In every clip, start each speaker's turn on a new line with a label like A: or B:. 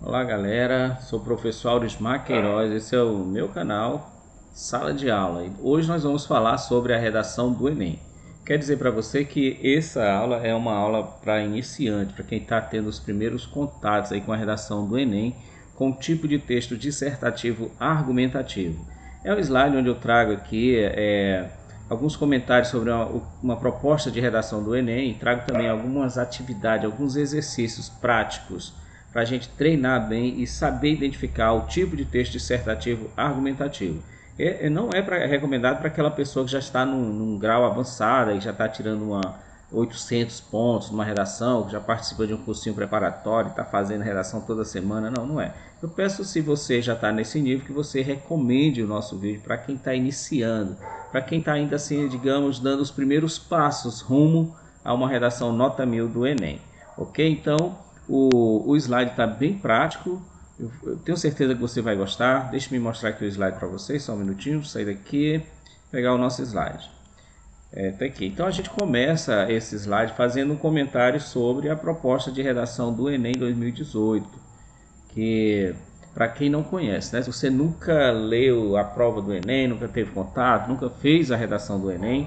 A: Olá galera, sou o professor Aurismar Queiroz, esse é o meu canal Sala de Aula e hoje nós vamos falar sobre a redação do Enem. Quer dizer para você que essa aula é uma aula para iniciante, para quem está tendo os primeiros contatos aí com a redação do Enem, com o tipo de texto dissertativo argumentativo. É um slide onde eu trago aqui alguns comentários sobre uma proposta de redação do Enem e trago também algumas atividades, alguns exercícios práticos para a gente treinar bem e saber identificar o tipo de texto dissertativo argumentativo. Não é recomendado para aquela pessoa que já está num grau avançado e já está tirando 800 pontos numa redação, que já participa de um cursinho preparatório, está fazendo redação toda semana. Não é. Eu peço, se você já está nesse nível, que você recomende o nosso vídeo para quem está iniciando, para quem está ainda assim, digamos, dando os primeiros passos rumo a uma redação nota 1000 do Enem. Ok? Então, o slide está bem prático, eu tenho certeza que você vai gostar. Deixa eu mostrar aqui o slide para vocês, só um minutinho, sair daqui, pegar o nosso slide. Tá aqui. Então a gente começa esse slide fazendo um comentário sobre a proposta de redação do Enem 2018, que para quem não conhece, né? Se você nunca leu a prova do Enem, nunca teve contato, nunca fez a redação do Enem,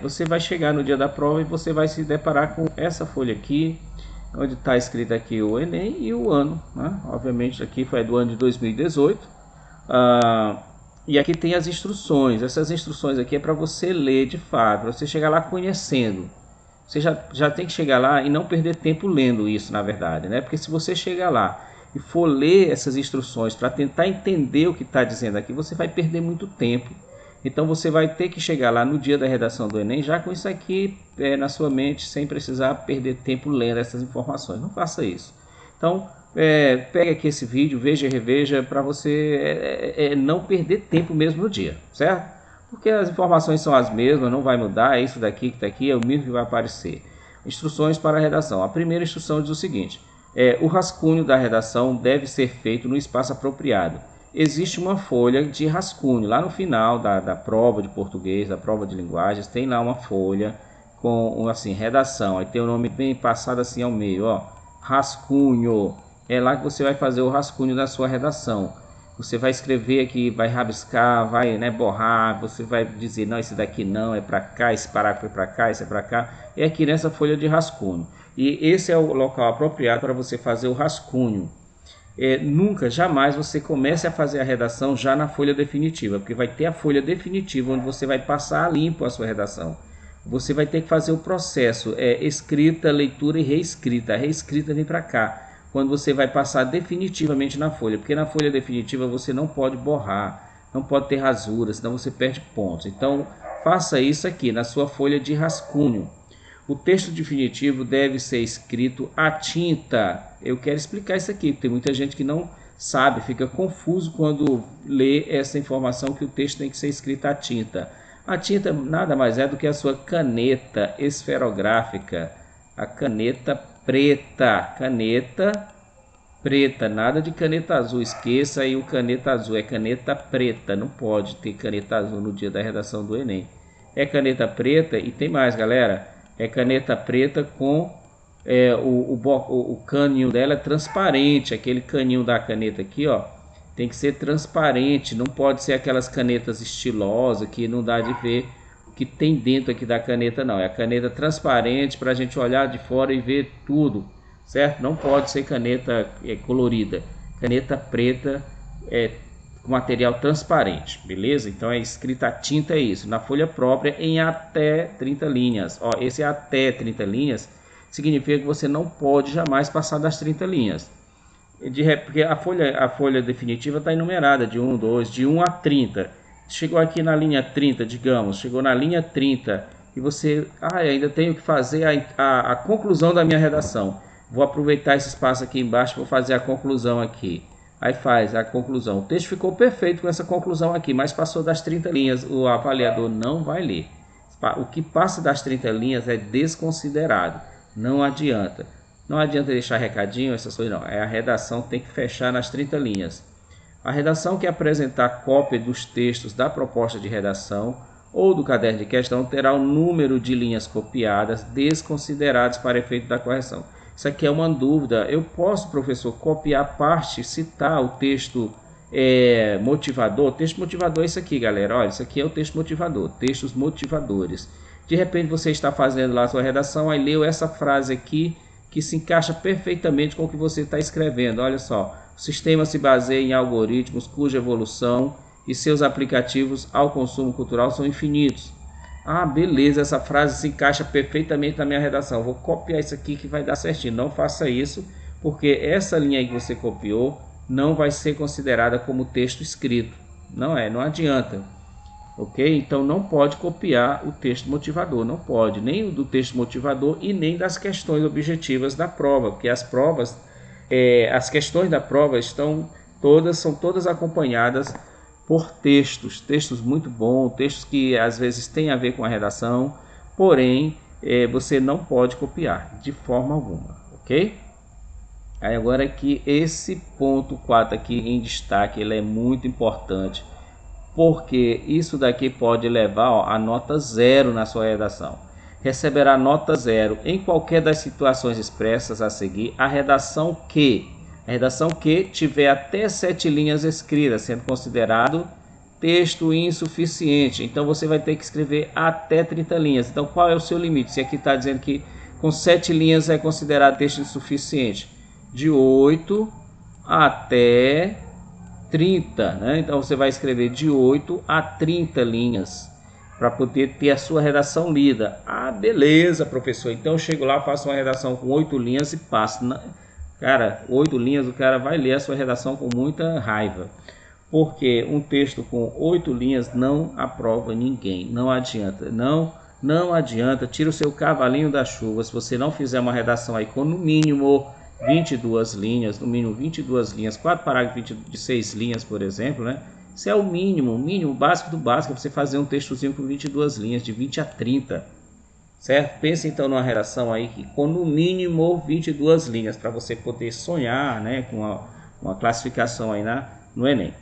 A: você vai chegar no dia da prova e você vai se deparar com essa folha aqui, onde está escrito aqui o Enem e o ano, né? Obviamente aqui foi do ano de 2018. E aqui tem as instruções. Essas instruções aqui é para você ler de fato, para você chegar lá conhecendo. Você já tem que chegar lá e não perder tempo lendo isso, na verdade, né? Porque se você chegar lá e for ler essas instruções para tentar entender o que está dizendo aqui, você vai perder muito tempo. Então você vai ter que chegar lá no dia da redação do Enem já com isso aqui na sua mente, sem precisar perder tempo lendo essas informações. Não faça isso. Então pegue aqui esse vídeo, veja e reveja para você não perder tempo mesmo no dia, certo? Porque as informações são as mesmas, não vai mudar, é isso daqui que está aqui, é o mesmo que vai aparecer. Instruções para a redação. A primeira instrução diz o seguinte: o rascunho da redação deve ser feito no espaço apropriado. Existe uma folha de rascunho lá no final da prova de português, da prova de linguagens, tem lá uma folha com assim, redação, aí tem o nome bem passado assim ao meio, ó, rascunho. É lá que você vai fazer o rascunho da sua redação. Você vai escrever aqui, vai rabiscar, vai borrar, você vai dizer, não, esse daqui não, é para cá, esse parágrafo é para cá, esse é para cá. É aqui nessa folha de rascunho. E esse é o local apropriado para você fazer o rascunho. Nunca, jamais você comece a fazer a redação já na folha definitiva, porque vai ter a folha definitiva onde você vai passar a limpo a sua redação. Você vai ter que fazer o processo, escrita, leitura e reescrita. A reescrita vem para cá, quando você vai passar definitivamente na folha, porque na folha definitiva você não pode borrar, não pode ter rasura, senão você perde pontos. Então faça isso aqui na sua folha de rascunho. O texto definitivo deve ser escrito à tinta. Eu quero explicar isso aqui, porque tem muita gente que não sabe, fica confuso quando lê essa informação que o texto tem que ser escrito à tinta. A tinta nada mais é do que a sua caneta esferográfica, a caneta preta, nada de caneta azul, esqueça aí o caneta azul, é caneta preta, não pode ter caneta azul no dia da redação do Enem. É caneta preta e tem mais, galera. É caneta preta com o caninho dela é transparente, aquele caninho da caneta aqui, ó, tem que ser transparente, não pode ser aquelas canetas estilosas que não dá de ver o que tem dentro aqui da caneta, não. É a caneta transparente para a gente olhar de fora e ver tudo, certo? Não pode ser caneta colorida, caneta preta com material transparente, beleza? Então é escrita a tinta, é isso, na folha própria em até 30 linhas. Ó, esse até 30 linhas significa que você não pode jamais passar das 30 linhas. Porque a folha definitiva está enumerada de 1, 2, de 1 a 30. Chegou aqui na linha 30, digamos, chegou na linha 30 e você, ainda tenho que fazer a conclusão da minha redação. Vou aproveitar esse espaço aqui embaixo, vou fazer a conclusão aqui. Aí faz a conclusão. O texto ficou perfeito com essa conclusão aqui, mas passou das 30 linhas, o avaliador não vai ler. O que passa das 30 linhas é desconsiderado, não adianta. Não adianta deixar recadinho, essas coisas não. A redação tem que fechar nas 30 linhas. A redação que apresentar cópia dos textos da proposta de redação ou do caderno de questão terá o número de linhas copiadas desconsideradas para efeito da correção. Isso aqui é uma dúvida. Eu posso, professor, copiar parte, citar o texto motivador? O texto motivador é isso aqui, galera. Olha, isso aqui é o texto motivador, textos motivadores. De repente você está fazendo lá a sua redação, aí leu essa frase aqui que se encaixa perfeitamente com o que você está escrevendo. Olha só, o sistema se baseia em algoritmos cuja evolução e seus aplicativos ao consumo cultural são infinitos. Ah, beleza, essa frase se encaixa perfeitamente na minha redação. Vou copiar isso aqui que vai dar certinho. Não faça isso, porque essa linha aí que você copiou não vai ser considerada como texto escrito. Não adianta. Ok? Então não pode copiar o texto motivador, não pode, nem o do texto motivador e nem das questões objetivas da prova, porque as provas, as questões da prova são todas acompanhadas por textos muito bons, textos que às vezes têm a ver com a redação, porém você não pode copiar de forma alguma, ok? Aí agora aqui esse ponto 4 aqui em destaque, ele é muito importante, porque isso daqui pode levar a nota 0 na sua redação. Receberá nota 0 em qualquer das situações expressas a seguir, a redação que tiver até 7 linhas escritas, sendo considerado texto insuficiente. Então você vai ter que escrever até 30 linhas. Então qual é o seu limite? Se aqui está dizendo que com 7 linhas é considerado texto insuficiente, de 8 até 30, né? Então você vai escrever de 8 a 30 linhas para poder ter a sua redação lida. Ah, beleza, professor. Então eu chego lá, faço uma redação com 8 linhas e passo. Cara, 8 linhas, o cara vai ler a sua redação com muita raiva. Porque um texto com 8 linhas não aprova ninguém. Não adianta. Não adianta. Tira o seu cavalinho da chuva. Se você não fizer uma redação aí com no mínimo 22 linhas, no mínimo 22 linhas, 4 parágrafos de 6 linhas, por exemplo, né? Isso é o mínimo básico do básico, é você fazer um textozinho com 22 linhas, de 20 a 30, certo? Pense então numa redação aí que com no mínimo 22 linhas, para você poder sonhar, né, com uma classificação aí no Enem.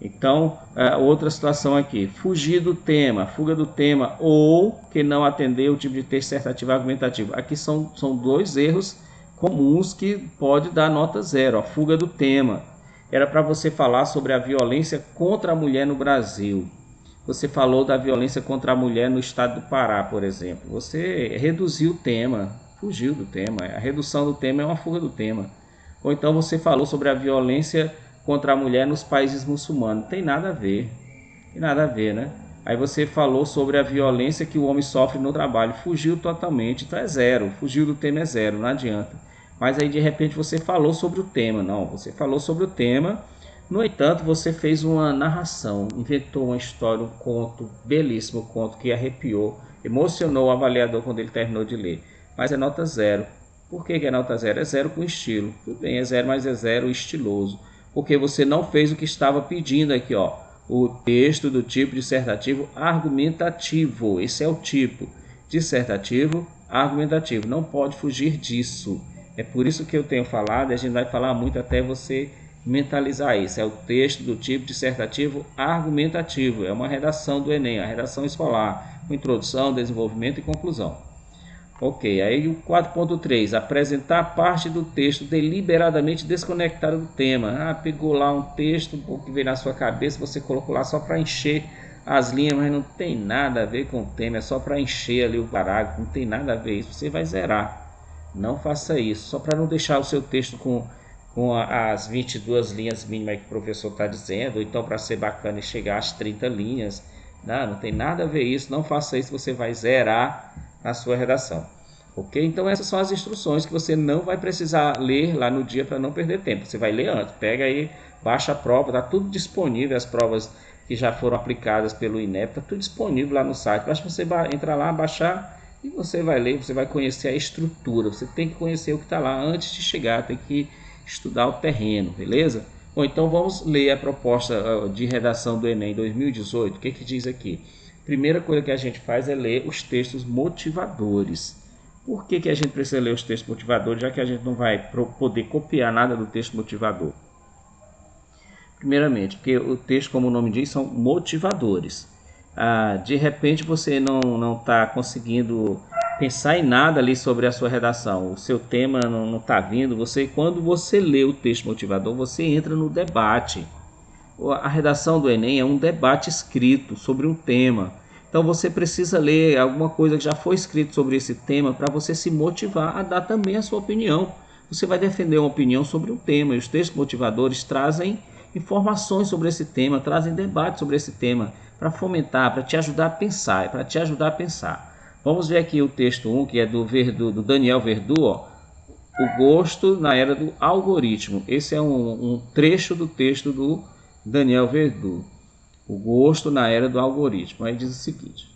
A: Então, outra situação aqui, fuga do tema ou que não atender o tipo de texto dissertativo argumentativo. Aqui são 2 erros comuns que pode dar nota 0, a fuga do tema. Era para você falar sobre a violência contra a mulher no Brasil. Você falou da violência contra a mulher no estado do Pará, por exemplo. Você reduziu o tema, fugiu do tema. A redução do tema é uma fuga do tema. Ou então você falou sobre a violência contra a mulher nos países muçulmanos. Não tem nada a ver. Tem nada a ver, né? Aí você falou sobre a violência que o homem sofre no trabalho. Fugiu totalmente, então é 0. Fugiu do tema é 0, não adianta. Mas aí de repente você falou sobre o tema. Não, você falou sobre o tema. No entanto, você fez uma narração, inventou uma história, um conto, belíssimo conto que arrepiou, emocionou o avaliador quando ele terminou de ler. Mas é nota 0. Por que é nota 0? É 0 com estilo. Tudo bem, é 0, mas é 0 estiloso. Porque você não fez o que estava pedindo aqui, ó. O texto do tipo dissertativo argumentativo. Esse é o tipo. Dissertativo argumentativo. Não pode fugir disso. É por isso que eu tenho falado, e a gente vai falar muito até você mentalizar isso. É o texto do tipo dissertativo argumentativo. É uma redação do Enem, a redação escolar, com introdução, desenvolvimento e conclusão. Ok, aí o 4.3, apresentar parte do texto deliberadamente desconectada do tema. Ah, pegou lá um texto que veio na sua cabeça, você colocou lá só para encher as linhas, mas não tem nada a ver com o tema, é só para encher ali o parágrafo, não tem nada a ver isso, você vai zerar. Não faça isso, só para não deixar o seu texto com as 22 linhas mínimas que o professor está dizendo, ou então para ser bacana e chegar às 30 linhas. Não tem nada a ver isso, não faça isso, você vai zerar a sua redação. Ok? Então essas são as instruções que você não vai precisar ler lá no dia para não perder tempo. Você vai ler antes, pega aí, baixa a prova, está tudo disponível, as provas que já foram aplicadas pelo INEP, está tudo disponível lá no site. Basta você entrar lá, baixar e você vai ler, você vai conhecer a estrutura. Você tem que conhecer o que está lá antes de chegar, tem que estudar o terreno, beleza? Bom, então vamos ler a proposta de redação do Enem 2018. O que diz aqui? Primeira coisa que a gente faz é ler os textos motivadores. Por que a gente precisa ler os textos motivadores, já que a gente não vai poder copiar nada do texto motivador? Primeiramente, porque o texto, como o nome diz, são motivadores. De repente você não está conseguindo pensar em nada ali sobre a sua redação, o seu tema não está vindo, quando você lê o texto motivador, você entra no debate. A redação do Enem é um debate escrito sobre um tema. Então você precisa ler alguma coisa que já foi escrito sobre esse tema para você se motivar a dar também a sua opinião. Você vai defender uma opinião sobre um tema e os textos motivadores trazem informações sobre esse tema, trazem debate sobre esse tema para fomentar, para te ajudar a pensar, Vamos ver aqui o texto 1, que é do Daniel Verdu, ó. O gosto na era do algoritmo. Esse é um trecho do texto do Daniel Verdu. O gosto na era do algoritmo. Aí diz o seguinte: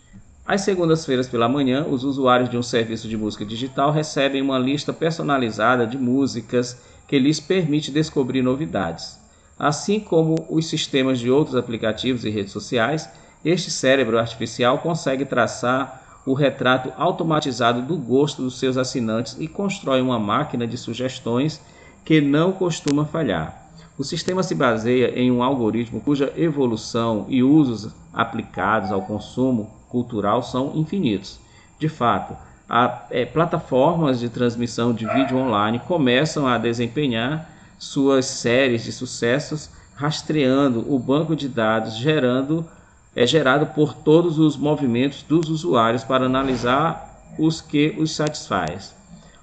A: às segundas-feiras pela manhã, os usuários de um serviço de música digital recebem uma lista personalizada de músicas que lhes permite descobrir novidades. Assim como os sistemas de outros aplicativos e redes sociais, este cérebro artificial consegue traçar o retrato automatizado do gosto dos seus assinantes e constrói uma máquina de sugestões que não costuma falhar. O sistema se baseia em um algoritmo cuja evolução e usos aplicados ao consumo cultural são infinitos. De fato, plataformas de transmissão de vídeo online começam a desempenhar suas séries de sucessos rastreando o banco de dados gerado por todos os movimentos dos usuários para analisar os que os satisfaz.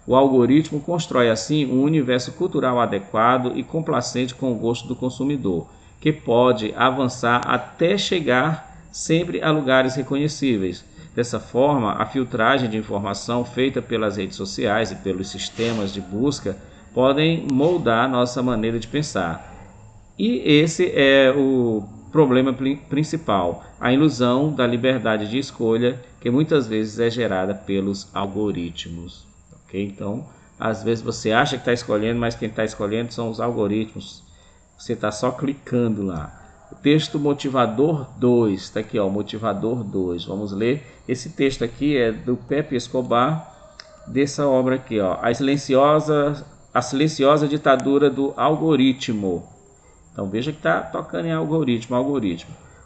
A: O algoritmo constrói assim um universo cultural adequado e complacente com o gosto do consumidor, que pode avançar até chegar sempre a lugares reconhecíveis. Dessa forma, a filtragem de informação feita pelas redes sociais e pelos sistemas de busca podem moldar nossa maneira de pensar. E esse é o problema principal, a ilusão da liberdade de escolha, que muitas vezes é gerada pelos algoritmos. Okay? Então, às vezes você acha que está escolhendo, mas quem está escolhendo são os algoritmos. Você está só clicando lá. O texto motivador 2, está aqui, ó, motivador 2. Vamos ler. Esse texto aqui é do Pepe Escobar, dessa obra aqui, ó, A Silenciosa Ditadura do Algoritmo. Então veja que está tocando em algoritmo.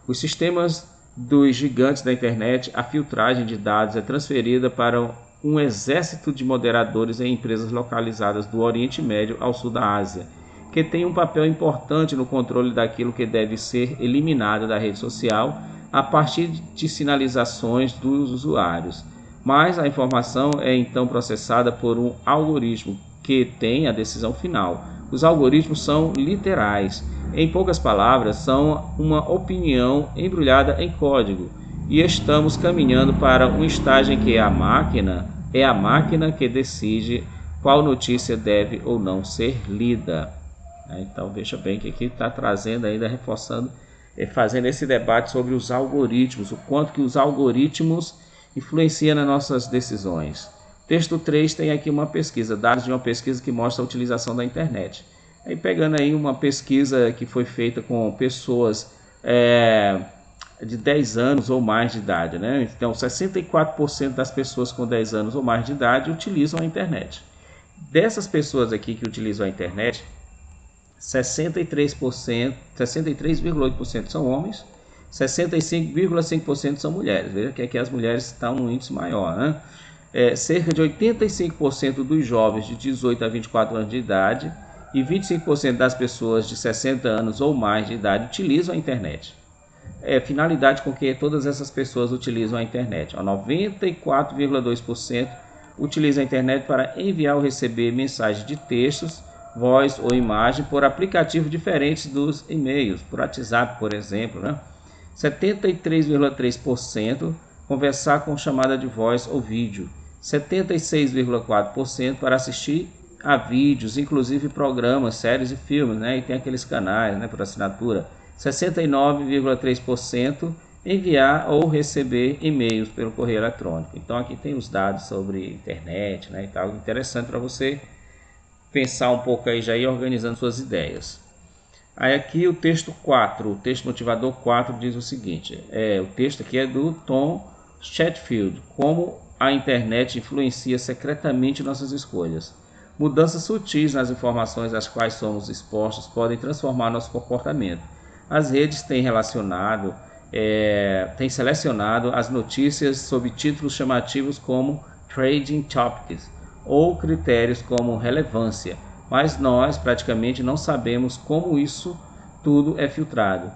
A: Os sistemas dos gigantes da internet, a filtragem de dados é transferida para um exército de moderadores em empresas localizadas do Oriente Médio ao sul da Ásia, que tem um papel importante no controle daquilo que deve ser eliminado da rede social a partir de sinalizações dos usuários. Mas a informação é então processada por um algoritmo que tem a decisão final. Os algoritmos são literais. Em poucas palavras, são uma opinião embrulhada em código. E estamos caminhando para um estágio em que a máquina que decide qual notícia deve ou não ser lida. Então veja bem que aqui está trazendo ainda, reforçando, fazendo esse debate sobre os algoritmos, o quanto que os algoritmos influenciam nas nossas decisões. Texto 3 tem aqui uma pesquisa, dados de uma pesquisa que mostra a utilização da internet. Aí pegando aí uma pesquisa que foi feita com pessoas de 10 anos ou mais de idade, né? Então 64% das pessoas com 10 anos ou mais de idade utilizam a internet. Dessas pessoas aqui que utilizam a internet, 63,8% são homens, 65,5% são mulheres. Veja que aqui as mulheres estão num índice maior, né? Cerca de 85% dos jovens de 18 a 24 anos de idade e 25% das pessoas de 60 anos ou mais de idade utilizam a internet. Finalidade com que todas essas pessoas utilizam a internet. 94,2% utilizam a internet para enviar ou receber mensagens de textos, voz ou imagem por aplicativos diferentes dos e-mails, por WhatsApp, por exemplo, né? 73,3% conversar com chamada de voz ou vídeo, 76,4% para assistir a vídeos, inclusive programas, séries e filmes, né? E tem aqueles canais, né, por assinatura. 69,3% enviar ou receber e-mails pelo correio eletrônico. Então aqui tem os dados sobre internet, né, e tal, interessante para você pensar um pouco aí, já ir organizando suas ideias. Aí aqui o texto 4, o texto motivador 4 diz o seguinte, o texto aqui é do Tom Chatfield, como a internet influencia secretamente nossas escolhas. Mudanças sutis nas informações às quais somos expostos podem transformar nosso comportamento. As redes têm selecionado as notícias sob títulos chamativos como trading topics, ou critérios como relevância, mas nós praticamente não sabemos como isso tudo é filtrado.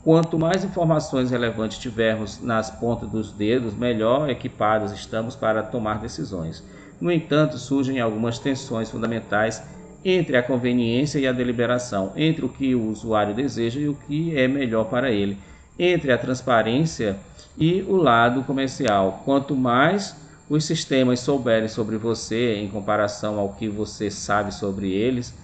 A: Quanto mais informações relevantes tivermos nas pontas dos dedos, melhor equipados estamos para tomar decisões. No entanto, surgem algumas tensões fundamentais entre a conveniência e a deliberação, entre o que o usuário deseja e o que é melhor para ele, entre a transparência e o lado comercial. Quanto mais os sistemas souberem sobre você em comparação ao que você sabe sobre eles,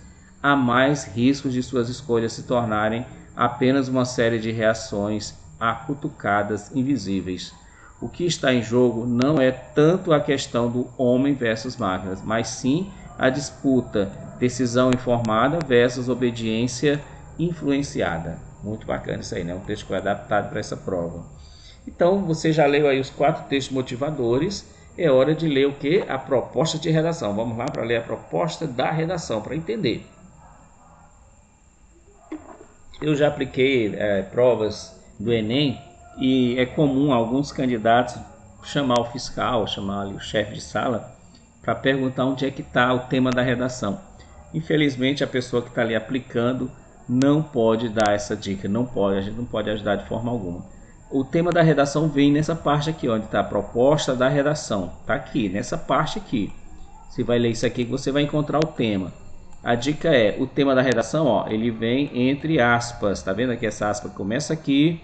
A: há mais riscos de suas escolhas se tornarem apenas uma série de reações a cutucadas invisíveis. O que está em jogo não é tanto a questão do homem versus máquinas, mas sim a disputa decisão informada versus obediência influenciada. Muito bacana isso aí, né? Um texto que foi adaptado para essa prova. Então, você já leu aí os 4 textos motivadores. É hora de ler o que? A proposta de redação. Vamos lá para ler a proposta da redação, para entender. Eu já apliquei provas do Enem e é comum alguns candidatos chamar o fiscal, chamar ali o chefe de sala para perguntar onde é que está o tema da redação. Infelizmente, a pessoa que está ali aplicando não pode dar essa dica, não pode, a gente não pode ajudar de forma alguma. O tema da redação vem nessa parte aqui, onde está a proposta da redação. Está aqui, nessa parte aqui. Você vai ler isso aqui que você vai encontrar o tema. A dica é, o tema da redação, ó, ele vem entre aspas. Tá vendo aqui essa aspa que começa aqui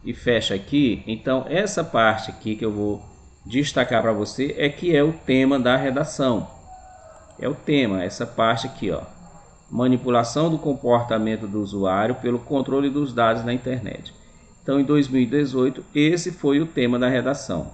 A: e fecha aqui? Então, essa parte aqui que eu vou destacar para você é que é o tema da redação. É o tema, essa parte aqui, ó. Manipulação do comportamento do usuário pelo controle dos dados na internet. Então, em 2018, esse foi o tema da redação.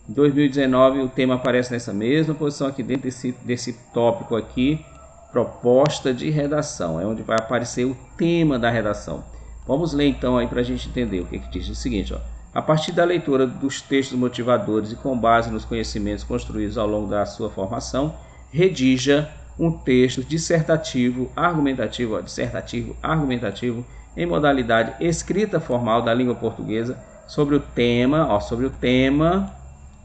A: Em 2019, o tema aparece nessa mesma posição aqui dentro desse tópico aqui, proposta de redação. É onde vai aparecer o tema da redação. Vamos ler então aí para a gente entender o que diz. Diz o seguinte, ó. A partir da leitura dos textos motivadores e com base nos conhecimentos construídos ao longo da sua formação, redija um texto dissertativo argumentativo em modalidade escrita formal da língua portuguesa sobre o tema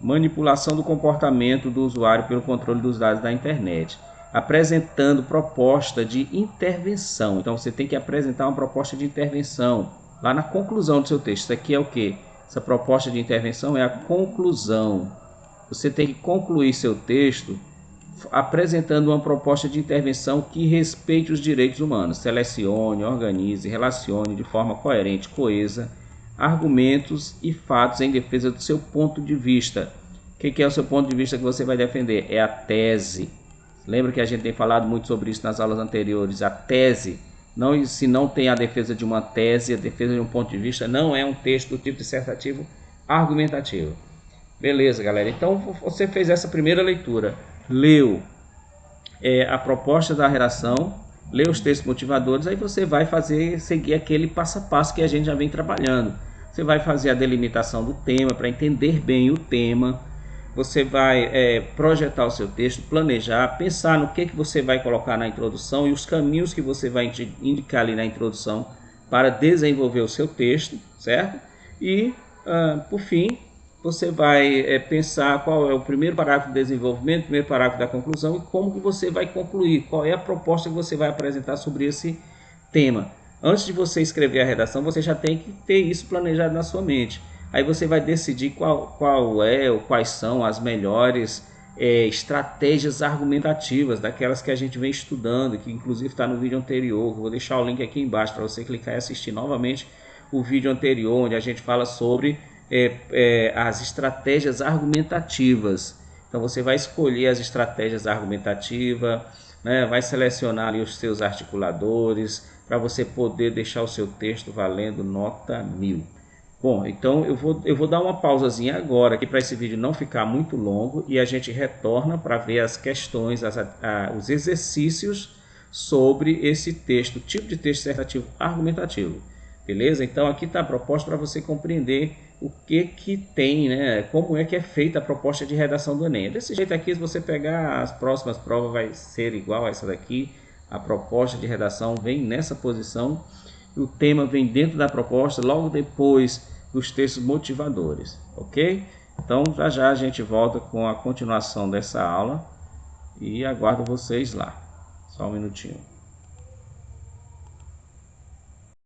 A: manipulação do comportamento do usuário pelo controle dos dados da internet, apresentando proposta de intervenção. Então você tem que apresentar uma proposta de intervenção lá na conclusão do seu texto. Isso aqui é o que? Essa proposta de intervenção é a conclusão. Você tem que concluir seu texto apresentando uma proposta de intervenção que respeite os direitos humanos. Selecione, organize, relacione de forma coerente, coesa, argumentos e fatos em defesa do seu ponto de vista. O que é o seu ponto de vista que você vai defender? É a tese. Lembra que a gente tem falado muito sobre isso nas aulas anteriores. A tese, se não tem a defesa de uma tese, a defesa de um ponto de vista, não é um texto do tipo dissertativo argumentativo. Beleza, galera. Então, você fez essa primeira leitura. Leu a proposta da redação, leu os textos motivadores, aí você vai seguir aquele passo a passo que a gente já vem trabalhando. Você vai fazer a delimitação do tema para entender bem o tema. Você vai projetar o seu texto, planejar, pensar no que você vai colocar na introdução e os caminhos que você vai indicar ali na introdução para desenvolver o seu texto, certo? E, por fim, você vai pensar qual é o primeiro parágrafo do desenvolvimento, o primeiro parágrafo da conclusão e como que você vai concluir, qual é a proposta que você vai apresentar sobre esse tema. Antes de você escrever a redação, você já tem que ter isso planejado na sua mente. Aí você vai decidir quais são as melhores estratégias argumentativas, daquelas que a gente vem estudando, que inclusive está no vídeo anterior. Vou deixar o link aqui embaixo para você clicar e assistir novamente o vídeo anterior, onde a gente fala sobre as estratégias argumentativas. Então você vai escolher as estratégias argumentativas, né? Vai selecionar ali os seus articuladores para você poder deixar o seu texto valendo nota 1000. Bom, então eu vou dar uma pausazinha agora aqui para esse vídeo não ficar muito longo e a gente retorna para ver as questões, os exercícios sobre esse texto, tipo de texto dissertativo argumentativo. Beleza? Então aqui está a proposta para você compreender o que tem, né? Como é que é feita a proposta de redação do Enem. Desse jeito aqui, se você pegar as próximas provas, vai ser igual a essa daqui. A proposta de redação vem nessa posição. O tema vem dentro da proposta, logo depois dos textos motivadores, ok? Então já já a gente volta com a continuação dessa aula e aguardo vocês lá. Só um minutinho.